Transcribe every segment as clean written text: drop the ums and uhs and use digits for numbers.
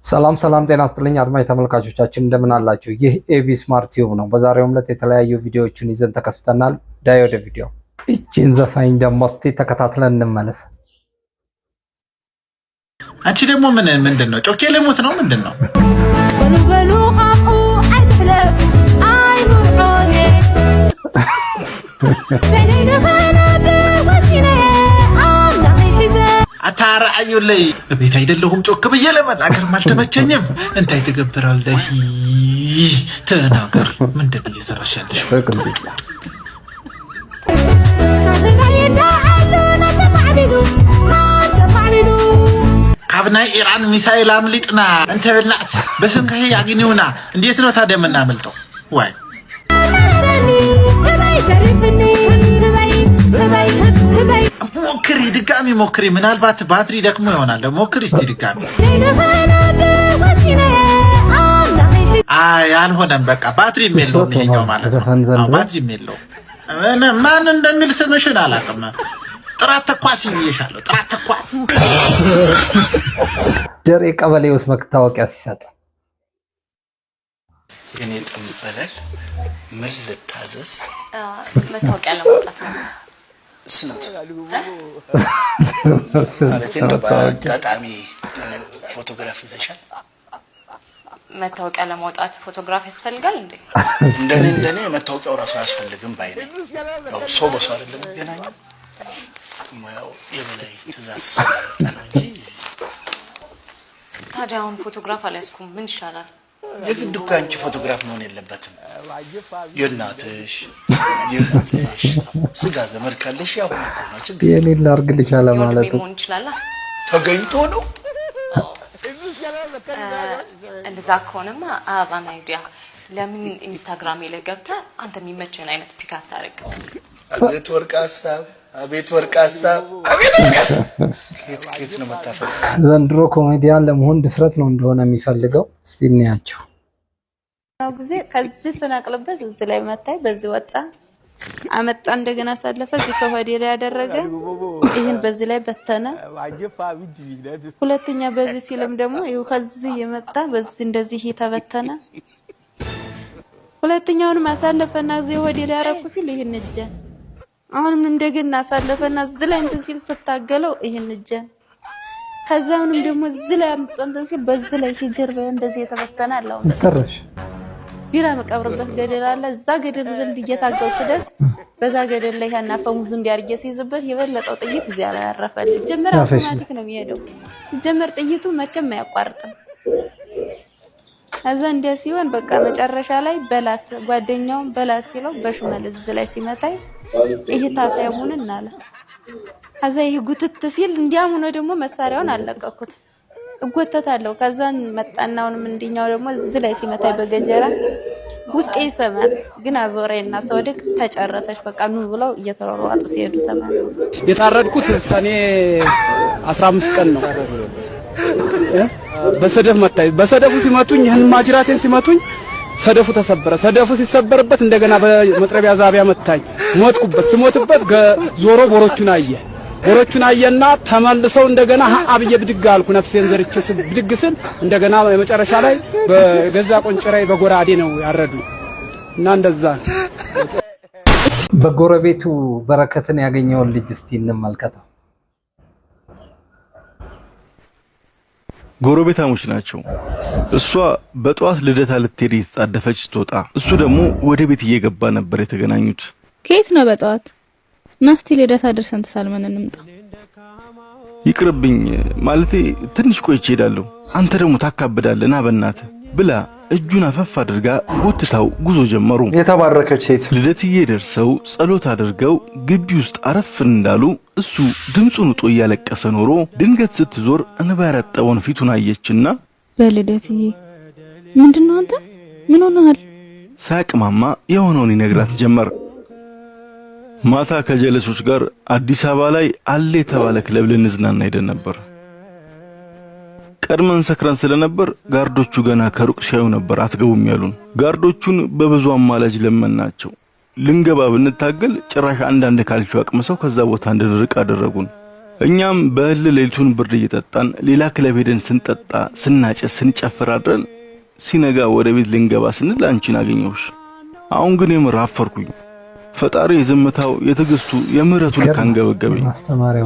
ሰላም ጤና ይስጥልኝ አድማጭ ተመልካቾቻችን እንደምን አላችሁ? ይህ ኤቢ ስማርት ቲዩብ ነው። በዛሬው ዕለት የተለያዩ ቪዲዮዎችን ይዘን ተከስተናል። ዳይ ወደ ቪዲዮ። እቺን ዘፋኝ ደግሞ እስቲ ተከታትለን እንመለስ። አንቺ ደግሞ ምንድነው? ጮኬ ለሞት ነው ምንድነው? በሉ ኻቁ አይትሕለፍ አይኑርዖኔ በኔነ ኸናብ ወሲነ አላህ ይሕዘ አታራዩልኝ ቤት አይደለሁም ጮክ ብዬ ለመናገር አልተመቸኝም። እንታይ ትገብራለህ? ተናገር። ምንድነው እየሰራሽ ያለሽ? በቅንጥጫ ካብናይ ኢራን ሚሳኤል አምሊጥና እንተ በላት በስንከ ያግኒውና እንዴት ነው ታዲያ የምናመልጠው? ወይ ሞክሪ፣ ድጋሚ ሞክሪ። ምናልባት ባትሪ ደክሞ ይሆናል። ሞክሪ እስቲ ድጋሚ። አይ አልሆነም። በቃ ባትሪ የለውም ይሄኛው ማለት ነው። ባትሪ የለውም። ማን እንደሚል ስምሽን አላውቅም። ጥራት ተኳስ ይይሻለሁ። ጥራት ተኳስ ደሬ ቀበሌ ውስጥ መታወቂያ ሲሰጥ እኔ ጥምበለል ምን ልታዘዝ? መታወቂያ ለማውጣት ነው። ስንት ማለት ነው? በአጋጣሚ ፎቶግራፍ ይዘሻል? መታወቂያ ለማውጣት ፎቶግራፍ ያስፈልጋል እንዴ? እንደኔ መታወቂያው ራሱ አያስፈልግም ባይ ነኝ። ያው ሰው በሰው አይደለም የሚገናኘው። ያው የበላይ ትእዛዝ ስለመጣ እንጂ። ታዲያ አሁን ፎቶግራፍ አልያዝኩም፣ ምን ይሻላል? የግድ እኮ አንቺ ፎቶግራፍ መሆን የለበትም። የእናትሽ ስጋ ዘመድ ካለሽ ያው የኔን ላድርግልሽ አለ ማለት ነው። መሆን ይችላል። ተገኝቶ ነው። እንደዛ ከሆነማ አባን አይዲያ ለምን ኢንስታግራም ላይ ገብተህ አንተ የሚመቸን አይነት ፒክ አታረግ? አቤት ወርቅ ሀሳብ፣ አቤት ወርቅ ሀሳብ፣ አቤት ወርቅ ሀሳብ። ከየት ነው መታፈስ? ዘንድሮ ኮሜዲያን ለመሆን ድፍረት ነው እንደሆነ የሚፈልገው። እስቲ እንያቸው። ነው ጊዜ ከዚህ ስናቅልበት እዚህ ላይ መታይ፣ በዚህ ወጣ አመጣ፣ እንደገና ሳለፈ እዚህ ከሆዴ ላይ ያደረገ ይሄን በዚህ ላይ በተነ። ሁለተኛ በዚህ ሲልም ደግሞ ይኸው ከዚህ የመጣ በዚህ እንደዚህ ተበተነ። ሁለተኛውንም አሳለፈና እዚህ ሆዴ ላይ ያረኩ ሲል ይሄን እጀ አሁንም እንደገና አሳለፈና እዚህ ላይ እንትን ሲል ስታገለው ይሄን እጀ ከዛውንም ደግሞ እዚህ ላይ እንትን ሲል በዚህ ላይ ጀርባዬ እንደዚህ የተበተነ አለው። ተረሽ ቢራ መቀብርበት ገደል አለ። እዛ ገደል ዘንድ እየታገው ስደስ በዛ ገደል ላይ ያናፈሙዙ እንዲያርጌ ሲይዝበት የበለጠው ጥይት እዚያ ላይ ያረፈል። ጀመረ አውቶማቲክ ነው የሚሄደው። ጀመር ጥይቱ መቼም አያቋርጥም። አዛ እንደ ሲሆን በቃ መጨረሻ ላይ በላት ጓደኛውን በላት ሲለው በሽመል እዚህ ላይ ሲመታኝ ይሄ ታፋየሙን አለ። አዛ ይሄ ጉትት ሲል እንዲያም ሆኖ ደግሞ መሳሪያውን አለቀኩት። እጎተታለሁ። ከዛን መጣናውንም እንዲኛው ደግሞ እዚህ ላይ ሲመታኝ በገጀራ ውስጤ ይሰማል። ግን አዞሬና ሰውድቅ ተጨረሰች። በቃ ኑ ብለው እየተሯሯጡ ሲሄዱ ሰማል። የታረድኩት ሰኔ 15 ቀን ነው። በሰደፍ መታኝ። በሰደፉ ሲመቱኝ ይሄን ማጅራቴን ሲመቱኝ ሰደፉ ተሰበረ። ሰደፉ ሲሰበርበት እንደገና በመጥረቢያ ዛቢያ መታኝ። ሞትኩበት። ስሞትበት ዞሮ ቦሮቹን አየና ተመልሰው እንደገና አብዬ ብድግ አልኩ። ነፍሴን ዘርቼ ብድግ ስል እንደገና መጨረሻ ላይ በገዛ ቆንጨራይ በጎራዴ ነው ያረዱ እና እንደዛ በጎረቤቱ በረከትን ያገኘውን ልጅ እስቲ እንመልከተው። ጎረቤታሞች ናቸው። እሷ በጧት ልደታ ልትሄድ የተጣደፈች ስትወጣ እሱ ደግሞ ወደ ቤት እየገባ ነበር የተገናኙት። ከየት ነው በጧት? ናስቲ ልደታ ደርሰን ተሳልመን እንምጣ። ይቅርብኝ ማለቴ ትንሽ ቆይቼ ሄዳለሁ፣ አንተ ደግሞ ታካብዳለህ ና በእናትህ ብላ እጁን አፈፍ አድርጋ ጎትታው ጉዞ ጀመሩ። የተባረከች ሴት ልደትዬ ደርሰው ጸሎት አድርገው ግቢ ውስጥ አረፍ እንዳሉ እሱ ድምፁን ውጦ እያለቀሰ ኖሮ ድንገት ስትዞር እንባ ያረጠበውን ፊቱን አየችና በልደትዬ ምንድነው አንተ ምን ሆነሃል? ሳቅማማ የሆነውን ይነግራት ጀመር። ማታ ከጀለሶች ጋር አዲስ አበባ ላይ አለ የተባለ ክለብ ልንዝናና ሄደን ነበር። ቀድመን ሰክረን ስለነበር ጋርዶቹ ገና ከሩቅ ሲያዩ ነበር አትገቡም ያሉን። ጋርዶቹን በብዙ አማላጅ ለመናቸው። ልንገባ ብንታገል ጭራሽ አንዳንድ ካልቹ አቅምሰው ከዛ ቦታ እንድንርቅ አደረጉን። እኛም በሌሊቱን ብርድ እየጠጣን ሌላ ክለብ ሄደን ስንጠጣ ስናጨስ ስንጨፍር አድረን ሲነጋ ወደ ቤት ልንገባ ስንል አንቺን አገኘሁሽ። አሁን ግን የምር አፈርኩኝ። ፈጣሪ የዝምታው የትግስቱ የምህረቱ ልክ አንገበገበኝ።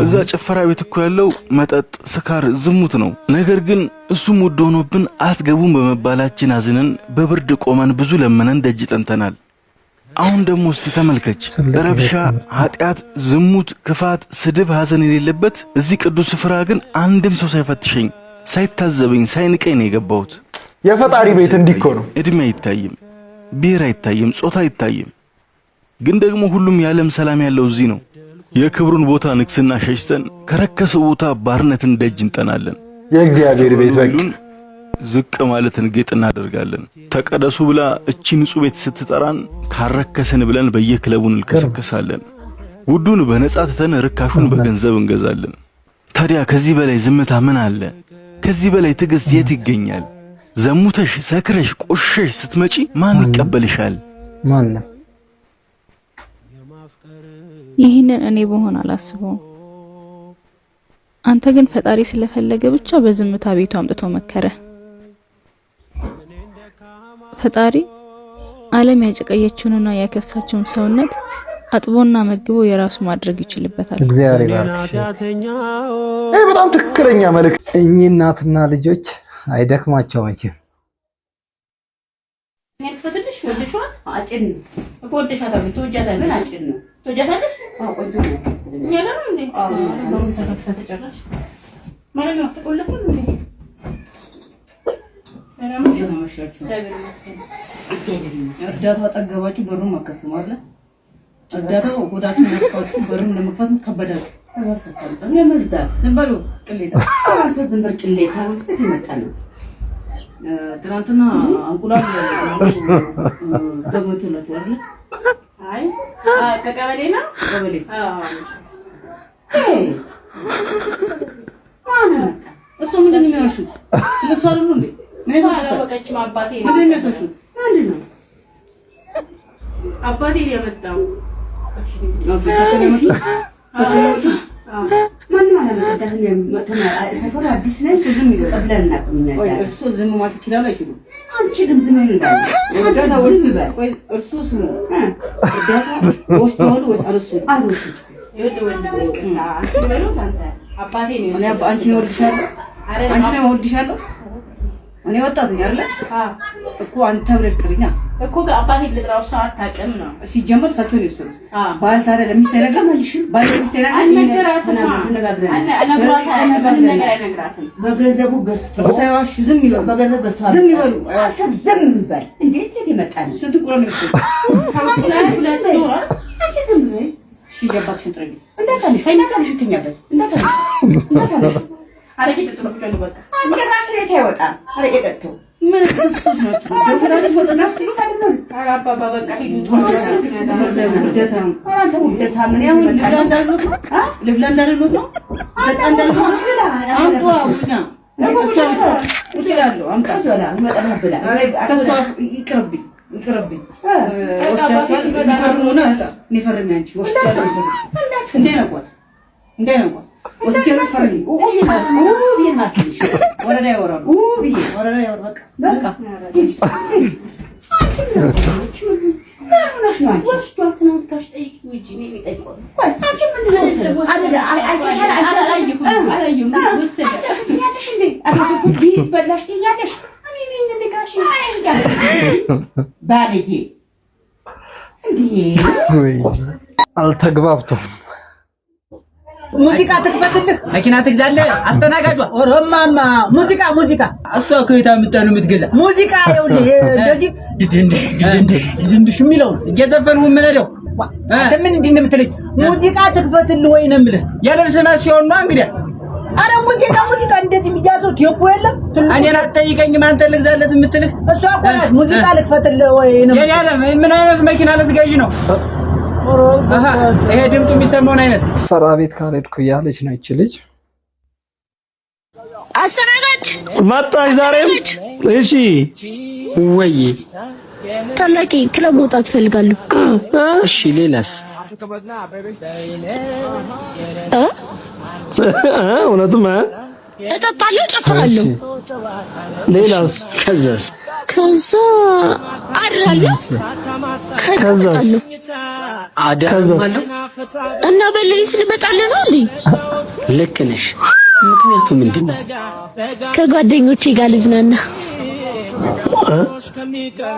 እዛ ጭፈራ ቤት እኮ ያለው መጠጥ፣ ስካር፣ ዝሙት ነው። ነገር ግን እሱም ውድ ሆኖብን አትገቡም በመባላችን አዝነን በብርድ ቆመን ብዙ ለመነን ደጅ ጠንተናል። አሁን ደግሞ እስቲ ተመልከች፣ ረብሻ፣ ኃጢአት፣ ዝሙት፣ ክፋት፣ ስድብ፣ ሐዘን የሌለበት እዚህ ቅዱስ ስፍራ ግን አንድም ሰው ሳይፈትሸኝ ሳይታዘበኝ ሳይንቀኝ ነው የገባሁት። የፈጣሪ ቤት እንዲኮ ነው። እድሜ አይታይም፣ ብሔር አይታይም፣ ጾታ አይታይም። ግን ደግሞ ሁሉም የዓለም ሰላም ያለው እዚህ ነው። የክብሩን ቦታ ንግስና ሸሽተን ከረከሰው ቦታ ባርነትን ደጅ እንጠናለን። የእግዚአብሔር ቤት ሁሉን ዝቅ ማለትን ጌጥ እናደርጋለን። ተቀደሱ ብላ እቺ ንጹህ ቤት ስትጠራን ካረከሰን ብለን በየክለቡን እንልከሰከሳለን። ውዱን በነጻ ትተን ርካሹን በገንዘብ እንገዛለን። ታዲያ ከዚህ በላይ ዝምታ ምን አለ? ከዚህ በላይ ትዕግስት የት ይገኛል? ዘሙተሽ ሰክረሽ ቆሸሽ ስትመጪ ማን ይቀበልሻል? ማን? ይህንን እኔ በሆን አላስበውም። አንተ ግን ፈጣሪ ስለፈለገ ብቻ በዝምታ ቤቱ አምጥቶ መከረ። ፈጣሪ ዓለም ያጨቀየችውንና ያከሳቸውን ሰውነት አጥቦና መግቦ የራሱ ማድረግ ይችላልበታል። እግዚአብሔር ይባርክሽ። ይሄ በጣም ትክክለኛ መልእክት። እኚህ እናትና ልጆች አይደክማቸው መቼም። ነልፈትልሽ ወልሽዋል አጭን ወልደሻታል ተወጃታል ምን አጭን ነው ተወጃታለሽ? አዎ ቆንጆ ነው ያስተደኝ ያለው እንዴ ነው ሰፈፈተ ጨራሽ ማለት ነው ተቆለፈ እንዴ እኔም ነው ማሻችሁ እርዳታ አጠገባችሁ በሩን መከፈት ማለት እርዳታው ሆዳችሁ ነካችሁ በሩን ለመክፈት ከበዳችሁ ተወሰከለ ለምልዳ ዝም በሉ ቅሌታ አንተ ዝም በር ቅሌታ ትመጣ ነው ትናንትና አንቁላል ደግሞ ተላችሁ አይደል? አይ ከቀበሌ ነው ቀበሌ። እሱ ምንድን ነው የሚያሹት? እሱ አይደሉ እንዴ? ምን ታረቀች አባቴ ነው ምንድን ነው የሚያሹት? ምንድን ነው አባቴ ያመጣው? ኦኬ ሰሽን ያመጣው ማን ማለት ነው? ደህና መተና ሰፈር አዲስ ነው። እሱ ዝም ይበል ቀብለና ቆምኛል። ወይ እሱ ዝም ማለት ይችላል አይችልም? አንቺንም ዝም ይላል። ወደዛ ወልድ ይበል። ወይ እሱ ስሙ ወደዛ ወስቷል ወይስ አልወሰድም? አልወሰድም። ይወድ ወልድ ይቀና አንቺ ነው አንተ አባቴ ነው። እኔ አንቺ ነው ወልድሻለሁ። አንቺ ነው ወልድሻለሁ። እኔ ወጣቱኝ አይደል? እኮ አንተ ብለሽ ጥሪኛ እኮ አባቴ ልጥራው ሰዓት ታቀም ነው ሲጀመር ሳቸው ነው እሱ ባል ታዲያ ለሚስት ያረጋማልሽ ባል ለሚስት ያረጋማልሽ አነግራትም በገንዘቡ ገዝቶ ታዋሽ ዝም ይበሉ በገንዘቡ ገዝቶ ዝም ይበሉ ዝም ይበል እንዴት ይመጣል ስንት ቁራን ነው ሰዓት ላይ ሁለት ዶላር አንቺ ዝም በይ ሲጀባትሽን ጥሪ እንዳታልሽ ትኛበት እንዳታልሽ አረቄ ጥጥሮ ብቻ ነው በቃ አንቺ ራስ ላይ ታይወጣ አረቄ ጠጥቶ ምን ተሰስቶች ናቸው ወራጅ ፈጥና ይሳደሉ አባባ በቃ ሂዱ ውደታ ምን ያው ልብላ እንዳሉት ነው በቃ እንዳሉት ነው አምጡ አውኛ ይችላል አምጣ ወላ ይመጣና ብላ ተሷ ይቅርብኝ ወስዳችሁ ይፈርሙና ይፈርም አንቺ ወስዳችሁ እንዴ ነው ወስጀም ፈርሊ ቢማስልሽ ወረዳ ያወራሉ ወረዳ ያወራ በቃ ምንሽ ነው አንቺ ወስዷል ትናንት ካሽ ጠይቂ እንጂ እኔ ጠይቀው አንቺ ምን ነው አላየሁም ወሰደ ያለሽ እንዴ አባቱ ቢበላሽ ትያለሽ እኔ እንዴ ካሽ ባለጌ እንዴ አልተግባብቶም ሙዚቃ ትክፈትልህ መኪና ትግዛለህ አስተናጋጇ ኦሮማማ ሙዚቃ እሷ ከየት አምጥተህ ነው የምትገዛ ሙዚቃ ይኸውልህ እንደዚህ ድንድሽ የሚለው እየዘፈኑ ምንለው አንተ ምን እንዲህ እንደምትለኝ ሙዚቃ ትክፈትልህ ወይ ነው የምልህ ያለብስና ሲሆን ነው እንግዲህ አረ ሙዚቃ እንደዚህ የሚያዘው ቴፖ የለም እኔን አትጠይቀኝም አንተ ልግዛለት የምትልህ እሷ እኮ ናት ሙዚቃ ልክፈትልህ ወይ ነው የኔ ምን አይነት መኪና ልትገዢ ነው ይሄ ድምጡ የሚሰማውን አይነት ፈራ ቤት ካልሄድኩ እያለች ነው እቺ ልጅ። አስተናጋጅ መጣሽ ዛሬም? እሺ ወይ ታላቂ ክለብ መውጣት ፈልጋለሁ። እሺ ሌላስ? እውነትም እጠጣለሁ፣ እጨፍራለሁ። ሌላስ? ከዛ አድራለሁ። ከዛስ? አዳማለሁ እና በሌሊት ልመጣልህ ነው እንዴ? ልክ ነሽ። ምክንያቱም ምንድነው? ከጓደኞቼ ጋር ልዝናና።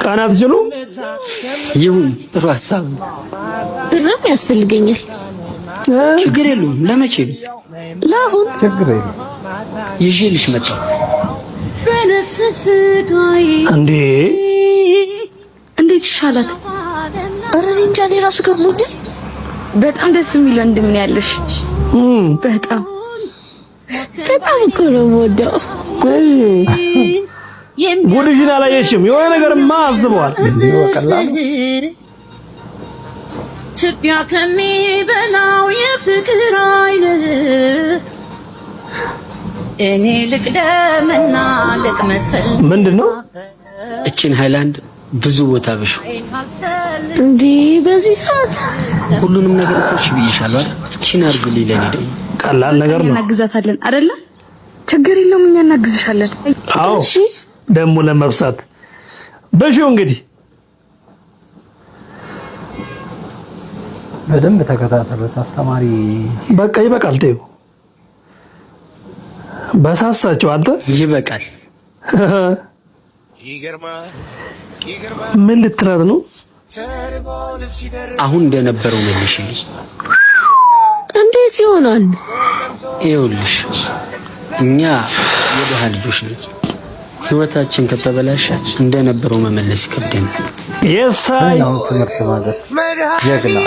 ቃናት ጅሉ ይሁን፣ ጥሩ ሐሳብ። ብርም ያስፈልገኛል። ችግር የለውም። ለመቼ ነው? ለአሁን ችግር የለም። ይዤልሽ መጣሁ። በነፍስ ስቃይ እንዴ እንዴት ይሻላት? ኧረ እኔ እንጃ፣ እኔ እራሱ ገርሞኛል። በጣም ደስ የሚል ወንድም ነው ያለሽ። በጣም እኮ ነው የምወደው። ጉድሽን አላየሽም? የሆነ ነገርማ አስበዋል። ኢትዮጵያ ከሚበላው የፍቅር አይል እኔ ልቅደምና ልቅመሰል። ምንድነው? እችን ሃይላንድ ብዙ ቦታ ብሹ እንዴ በዚህ ሰዓት ሁሉንም ነገር እኮ ብዬሻለሁ አይደል? እችን አድርግልኝ። ለኔ ደግሞ ቀላል ነገር ነው። እናግዛታለን አይደለ? ችግር የለውም፣ እኛ እናግዝሻለን። አዎ ደግሞ ለመብሳት በሺው እንግዲህ በደንብ ተከታተሉት። አስተማሪ በቃ ይበቃል። ተይው በሳሳቸው አንተ ይበቃል። ምን ልትራት ነው? አሁን እንደነበረው መልሽልኝ። እንዴት ይሆናል? ይኸውልሽ እኛ የደሃ ልጆች ነን። ህይወታችን ከተበላሸ እንደነበረው መመለስ ይከብደናል። የሳይ ትምህርት ማለት ጀግና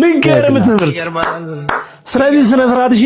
ንገረም ትምህርት። ስለዚህ ስነ ስርዓትሽ